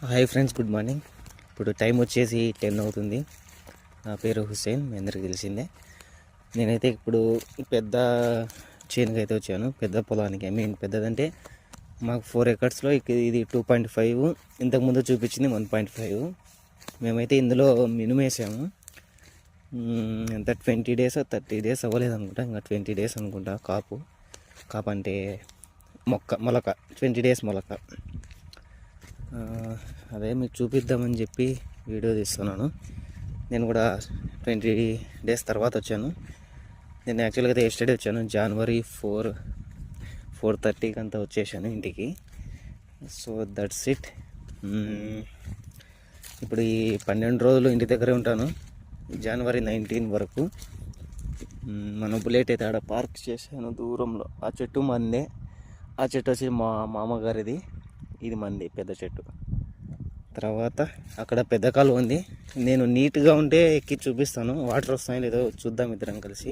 Hi friends, good morning. ఇప్పుడు time వచ్చేసి 10 అవుతుంది. నా పేరు హుస్సేన్, మీ అందరికీ తెలిసిందే. నేనైతే ఇప్పుడు పెద్ద చేనుకి అయితే వచ్చాను, పెద్ద పొలానికి. పెద్దదంటే మాకు 4 acresలో ఇది 2.5, ఇంతకుముందు చూపించింది 1.5. మేమైతే ఇందులో మినుము వేసాము. ఎంత 20 days 30 days అవ్వలేదు అనుకుంటా, ఇంకా 20 days అనుకుంటా. కాపు అంటే మొలక 20 days మొలక. అదే మీకు చూపిద్దామని చెప్పి వీడియో తీస్తున్నాను. నేను కూడా 20 days తర్వాత వచ్చాను. నేను యాక్చువల్గా అయితే ఎస్టర్డే వచ్చాను, January 4:30కి అంతా వచ్చేసాను ఇంటికి. So that's it. ఇప్పుడు ఈ 12 రోజులు ఇంటి దగ్గరే ఉంటాను, January 19 వరకు. మన బుల్లెట్ అయితే ఆడ పార్క్ చేశాను దూరంలో. ఆ చెట్టు మందే, ఆ చెట్టు వచ్చి మా మామగారిది, ఇది మంది పెద్ద చెట్టు. తర్వాత అక్కడ పెద్ద కాలువ ఉంది. నేను నీట్గా ఉంటే ఎక్కి చూపిస్తాను, వాటర్ వస్తాయో లేదో చూద్దాం ఇద్దరం కలిసి.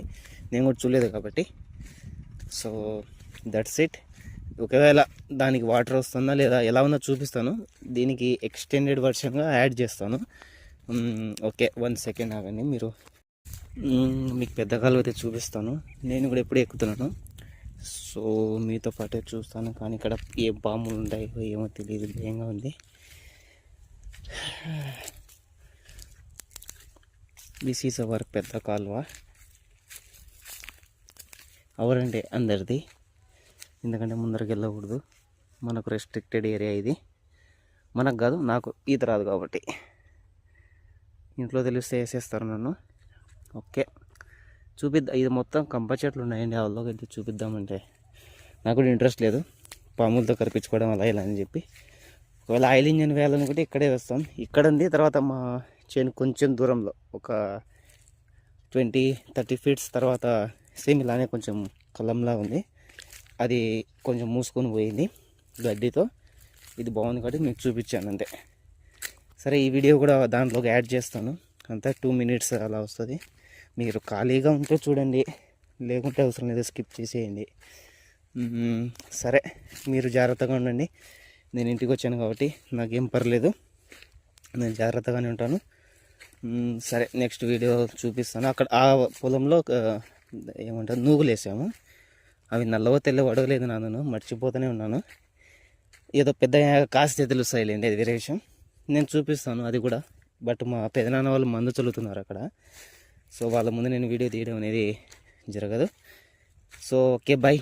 నేను కూడా చూడలేదు కాబట్టి. So that's it. ఒకవేళ దానికి వాటర్ వస్తుందా లేదా ఎలా ఉందో చూపిస్తాను. దీనికి ఎక్స్టెండెడ్ వర్షన్గా యాడ్ చేస్తాను. ఓకే, 1 second ఆగండి. మీకు పెద్ద కాలువ అయితే చూపిస్తాను. నేను కూడా ఎప్పుడు ఎక్కుతున్నాను, సో మీతో పాటే చూస్తాను. కానీ ఇక్కడ ఏ పాములు ఉంటాయో ఏమో తెలియదు, భయంగా ఉంది. దిస్ ఈజ్ అవర్ పెద్ద కాలువ. అవరంటే అందరిది, ఎందుకంటే ముందరికి వెళ్ళకూడదు, మనకు రెస్ట్రిక్టెడ్ ఏరియా ఇది. మనకు కాదు, నాకు ఈత రాదు కాబట్టి. ఇంట్లో తెలిస్తే వేసేస్తారు నన్ను. ఓకే, చూపిద్దాం. ఇది మొత్తం కంప చెట్లు ఉన్నాయండి, వాళ్ళకి అయితే చూపిద్దామంటే నాకు కూడా ఇంట్రెస్ట్ లేదు, పాములతో కరిపించుకోవడం అలా ఇలా అని చెప్పి. ఒకవేళ ఆయిల్ ఇంజన్ వేయాలనుకుంటే ఇక్కడే వేస్తాం. ఇక్కడ ఉంది. తర్వాత మా చేను కొంచెం దూరంలో ఒక 20-30 feet తర్వాత సేమ్ ఇలానే కొంచెం కళ్ళంలా ఉంది. అది కొంచెం మూసుకొని పోయింది గడ్డితో. ఇది బాగుంది కాబట్టి మీకు చూపించాను అంతే. సరే, ఈ వీడియో కూడా దాంట్లోకి యాడ్ చేస్తాను. అంతా 2 minutes అలా వస్తుంది. మీరు ఖాళీగా ఉంటే చూడండి, లేకుంటే అవసరం లేదు, స్కిప్ చేసేయండి. సరే, మీరు జాగ్రత్తగా ఉండండి. నేను ఇంటికి వచ్చాను కాబట్టి నాకేం పర్లేదు, నేను జాగ్రత్తగానే ఉంటాను. సరే, నెక్స్ట్ వీడియో చూపిస్తాను. అక్కడ ఆ పొలంలో ఏమంటారు, నూగులు వేసాము. అవి నల్లవో తెల్లవో అడగలేదు, నాను మర్చిపోతూనే ఉన్నాను. ఏదో పెద్ద కాస్తే తెలుస్తాయిలేండి, అది వేరే విషయం. నేను చూపిస్తాను అది కూడా. బట్ మా పెదనాన్న వాళ్ళు మందు చల్లుతున్నారు అక్కడ, సో వాళ్ళ ముందు నేను వీడియో తీయడం అనేది జరగదు. So okay, bye.